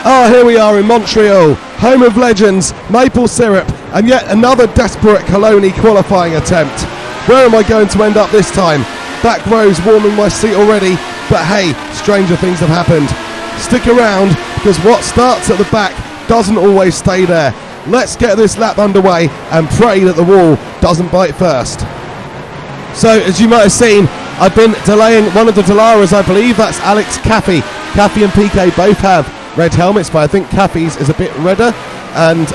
Ah, here we are in Montreal, home of legends, maple syrup, and yet another desperate Coloni qualifying attempt. Where am I going to end up this time? Back row's warming my seat already, but hey, stranger things have happened. Stick around, because what starts at the back doesn't always stay there. Let's get this lap underway and pray that the wall doesn't bite first. So, as you might have seen, I've been delaying one of the Dalaras, I believe that's Alex Caffey. Caffey and PK both have red helmets, but I think Caffey's is a bit redder. And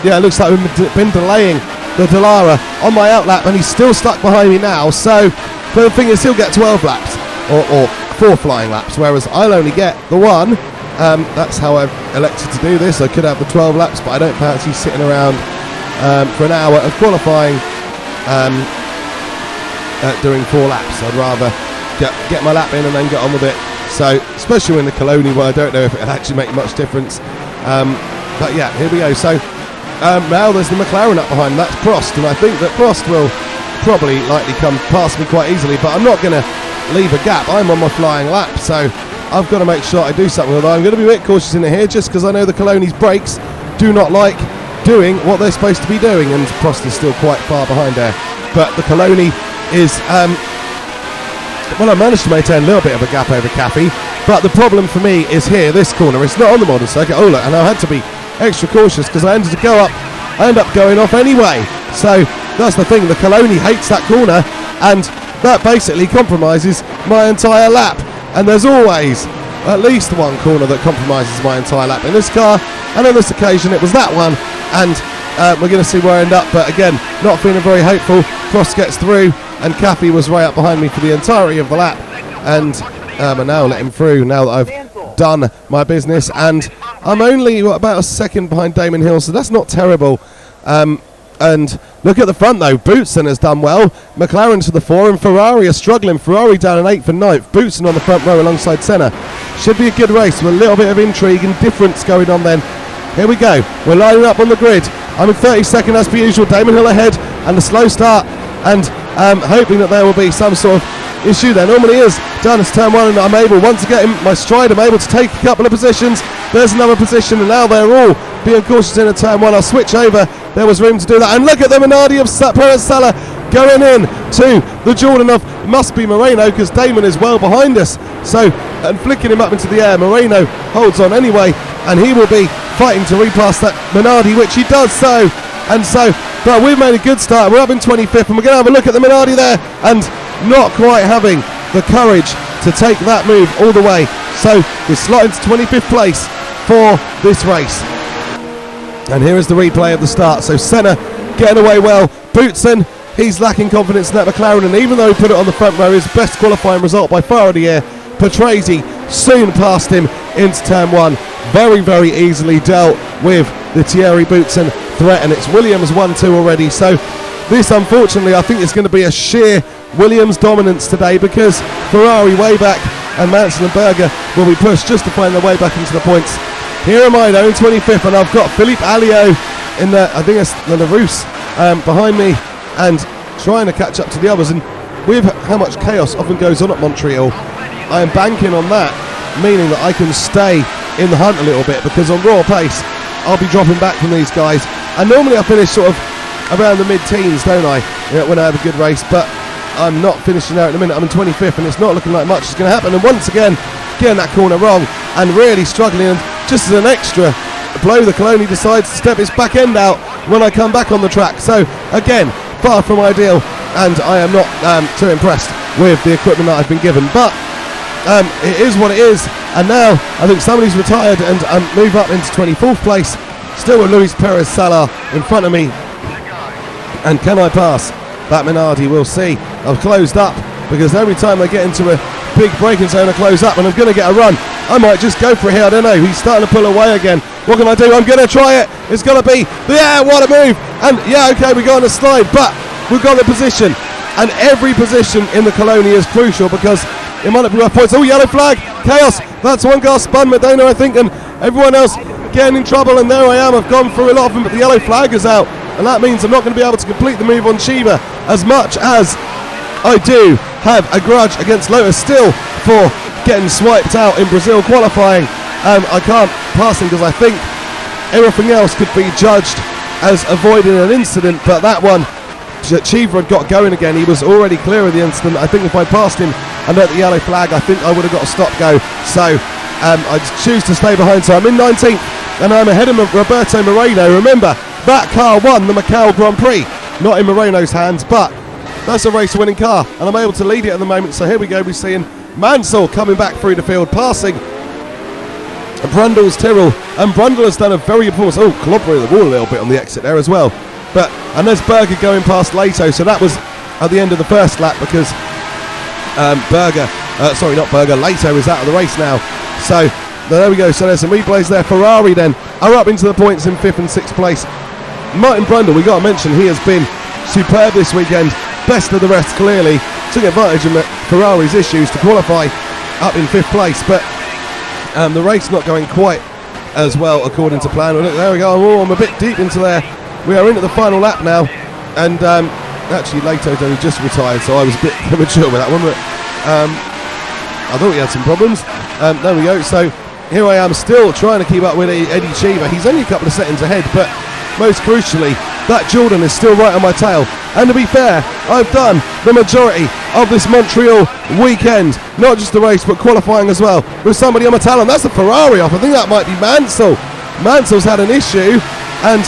yeah, it looks like we've been delaying the Dalara on my outlap, and he's still stuck behind me now. So, but the thing is, he'll get 12 laps, or 4 flying laps, whereas I'll only get the 1. That's how I've elected to do this. I could have the 12 laps, but I don't fancy sitting around for an hour of qualifying doing 4 laps. I'd rather get my lap in and then get on with it. So, especially in the Coloni, where I don't know if it'll actually make much difference. But yeah, here we go. So, now there's the McLaren up behind. That's Prost, and I think that Prost will probably likely come past me quite easily, but I'm not going to leave a gap. I'm on my flying lap, so I've got to make sure I do something with it. I'm going to be a bit cautious in here, just because I know the Coloni's brakes do not like doing what they're supposed to be doing, and Prost is still quite far behind there. But the Coloni is, well, I managed to maintain a little bit of a gap over Caffey, but the problem for me is here, this corner. It's not on the modern circuit. Oh look, and I had to be extra cautious because I ended up going off anyway. So that's the thing, the Coloni hates that corner, and that basically compromises my entire lap. And there's always at least one corner that compromises my entire lap in this car, and on this occasion it was that one. And we're going to see where I end up, but again, not feeling very hopeful. Prost gets through, and Caffey was right up behind me for the entirety of the lap, and I now let him through now that I've done my business, and I'm only about a second behind Damon Hill, so that's not terrible. And look at the front though, Boutsen has done well, McLaren to the 4, and Ferrari are struggling. Ferrari down in 8th and 9th, Boutsen on the front row alongside Senna. Should be a good race with a little bit of intrigue and difference going on then. Here we go, we're lining up on the grid. I'm in 32nd as per usual, Damon Hill ahead, and a slow start, and hoping that there will be some sort of issue. There normally is. Down to turn 1, and I'm able, once to get in my stride, I'm able to take a couple of positions. There's another position, and now they're all being cautious in a turn 1. I'll switch over. There was room to do that, and look at the Minardi of Perez Sala going in to the Jordan of, must be Moreno, because Damon is well behind us. So, and flicking him up into the air, Moreno holds on anyway, and he will be fighting to repass that Minardi, which he does so. And so, but we've made a good start. We're up in 25th, and we're going to have a look at the Minardi there, and not quite having the courage to take that move all the way. So we slot into 25th place for this race. And here is the replay of the start. So Senna getting away well. Boutsen, he's lacking confidence in that McLaren, and even though he put it on the front row, his best qualifying result by far of the year. Patrese soon passed him into turn 1. Very, very easily dealt with the Thierry Boutsen threat, and it's Williams 1-2 already. So this, unfortunately, I think is going to be a sheer Williams dominance today, because Ferrari way back and Mansell and Berger will be pushed just to find their way back into the points. Here am I though in 25th, and I've got Philippe Alliot in the, I think it's the Larousse behind me, and trying to catch up to the others. And with how much chaos often goes on at Montreal, I am banking on that, meaning that I can stay in the hunt a little bit, because on raw pace I'll be dropping back from these guys. And normally I finish sort of around the mid-teens, don't I, when I have a good race, but I'm not finishing there at the minute. I'm in 25th, and it's not looking like much is going to happen. And once again, getting that corner wrong and really struggling. And just as an extra blow, the Coloni decides to step its back end out when I come back on the track. So again, far from ideal, and I am not too impressed with the equipment that I've been given. But it is what it is. And now I think somebody's retired, and move up into 24th place. Still with Luis Perez Sala in front of me. And can I pass that Minardi? We'll see. I've closed up, because every time I get into a big braking zone I close up, and I'm going to get a run. I might just go for it here, I don't know. He's starting to pull away again. What can I do? I'm going to try it. It's going to be, yeah, what a move. And yeah, okay, we go on a slide, but we've got the position. And every position in the Coloni is crucial, because it might not be rough points. Oh, yellow flag, chaos. That's one car spun, Medina, I think, and everyone else getting in trouble. And there I am. I've gone through a lot of them, but the yellow flag is out. And that means I'm not going to be able to complete the move on Shiva, as much as I do have a grudge against Lotus still for getting swiped out in Brazil qualifying. I can't pass him because I think everything else could be judged as avoiding an incident, but that one, Cheever had got going again. He was already clear of the incident. I think if I passed him and at the yellow flag, I think I would have got a stop go. So I choose to stay behind. So I'm in 19th and I'm ahead of Roberto Moreno. Remember, that car won the Macau Grand Prix. Not in Moreno's hands, but that's a race-winning car and I'm able to lead it at the moment. So here we go. We're seeing Mansell coming back through the field, passing Brundle's Tyrrell, and Brundle has done a very good performance. Oh, collaborated the wall a little bit on the exit there as well. And there's Berger going past Lato, so that was at the end of the first lap because Lato is out of the race now. So there we go. So there's some replays there. Ferrari then are up into the points in 5th and 6th place. Martin Brundle, we got to mention, he has been superb this weekend. Best of the rest, clearly. Took advantage of Ferrari's issues to qualify up in 5th place, but the race not going quite as well according to plan. Well, look, there we go. Oh, I'm a bit deep into there. We are into the final lap now, and actually Lato's only just retired, so I was a bit premature with that one, but I thought he had some problems. There we go. So here I am still trying to keep up with Eddie Cheever. He's only a couple of seconds ahead, but most crucially, that Jordan is still right on my tail. And to be fair, I've done the majority of this Montreal weekend, not just the race but qualifying as well, with somebody on my tail, and that's a Ferrari off. I think that might be Mansell. Mansell's had an issue, and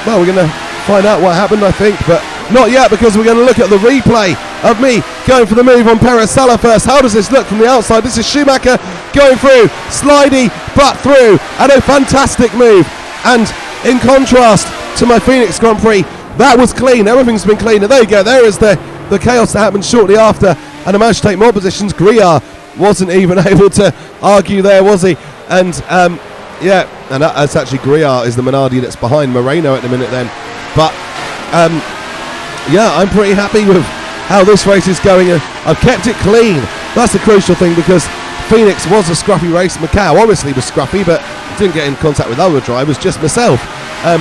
well, we're going to find out what happened, I think, but not yet, because we're going to look at the replay of me going for the move on Perez Sala first. How does this look from the outside? This is Schumacher going through, slidey but through, and a fantastic move. And in contrast to my Phoenix Grand Prix, that was clean. Everything's been clean. And there you go. There is the chaos that happened shortly after, and I managed to take more positions. Griard wasn't even able to argue there, was he? And yeah, and that's actually Griard is the Minardi that's behind Moreno at the minute then. But yeah, I'm pretty happy with how this race is going. I've kept it clean. That's the crucial thing, because Phoenix was a scruffy race. Macau obviously was scruffy, but didn't get in contact with other drivers, just myself.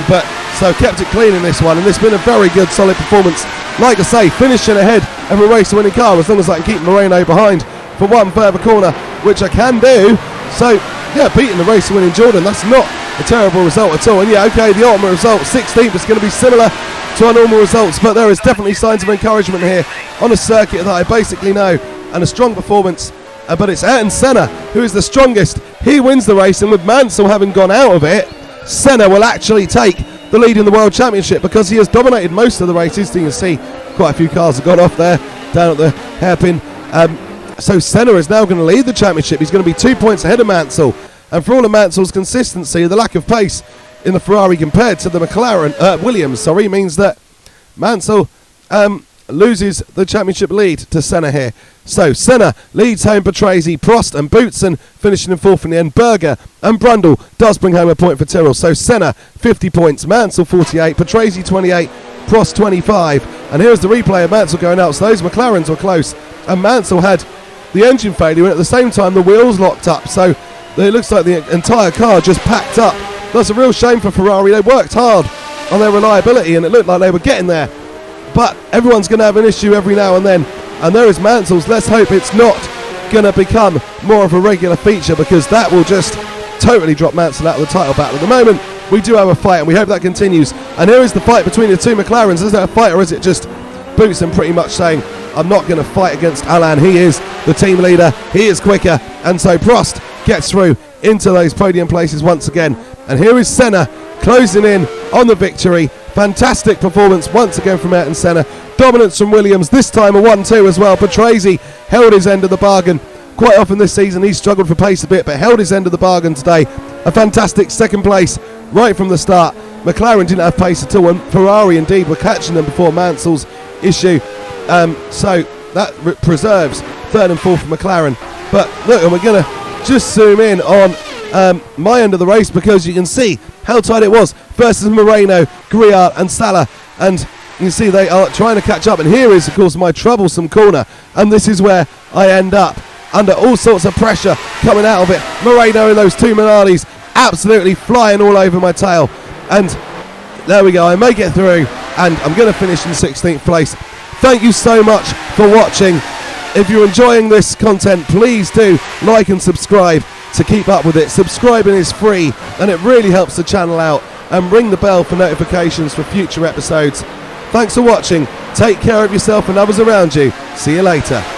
But so kept it clean in this one, and it's been a very good, solid performance. Like I say, finishing ahead of a race-winning car, as long as I can keep Moreno behind for one further corner, which I can do. So yeah, beating the race-winning Jordan, that's not a terrible result at all. And yeah, okay, the ultimate result, 16th, is going to be similar to our normal results, but there is definitely signs of encouragement here on a circuit that I basically know, and a strong performance. But it's Ayrton Senna who is the strongest. He wins the race, and with Mansell having gone out of it, Senna will actually take the lead in the World Championship, because he has dominated most of the races. You can see quite a few cars have got off there down at the hairpin. So Senna is now going to lead the championship. He's going to be 2 points ahead of Mansell, and for all of Mansell's consistency, the lack of pace in the Ferrari compared to the Williams means that Mansell loses the championship lead to Senna here. So Senna leads home Patrese, Prost and Boutsen finishing in 4th in the end. Berger and Brundle does bring home a point for Tyrrell. So Senna 50 points, Mansell 48, Patrese 28, Prost 25. And here's the replay of Mansell going out. So those McLarens were close, and Mansell had the engine failure, and at the same time the wheels locked up. So it looks like the entire car just packed up. That's a real shame for Ferrari. They worked hard on their reliability, and it looked like they were getting there. But everyone's going to have an issue every now and then, and there is Mansell's. Let's hope it's not going to become more of a regular feature, because that will just totally drop Mansell out of the title battle. At the moment, we do have a fight, and we hope that continues. And here is the fight between the two McLarens. Is it a fight, or is it just Boutsen pretty much saying, I'm not going to fight against Alain. He is the team leader. He is quicker. And so Prost gets through into those podium places once again. And here is Senna closing in on the victory. Fantastic performance once again from Ayrton Senna. Dominance from Williams, this time a 1-2 as well. Patrese held his end of the bargain. Quite often this season he's struggled for pace a bit, but held his end of the bargain today. A fantastic second place right from the start. McLaren didn't have pace at all, and Ferrari indeed were catching them before Mansell's issue. So that preserves 3rd and 4th for McLaren. But look, and we're going to just zoom in on my end of the race, because you can see how tight it was versus Moreno, Griard and Sala, and you can see they are trying to catch up. And here is of course my troublesome corner, and this is where I end up under all sorts of pressure coming out of it. Moreno in those two Minardis absolutely flying all over my tail, and there we go, I make it through, and I'm going to finish in 16th place. Thank you so much for watching. If you're enjoying this content, please do like and subscribe, to keep up with it. Subscribing is free and it really helps the channel out, and ring the bell for notifications for future episodes. Thanks for watching. Take care of yourself and others around you. See you later.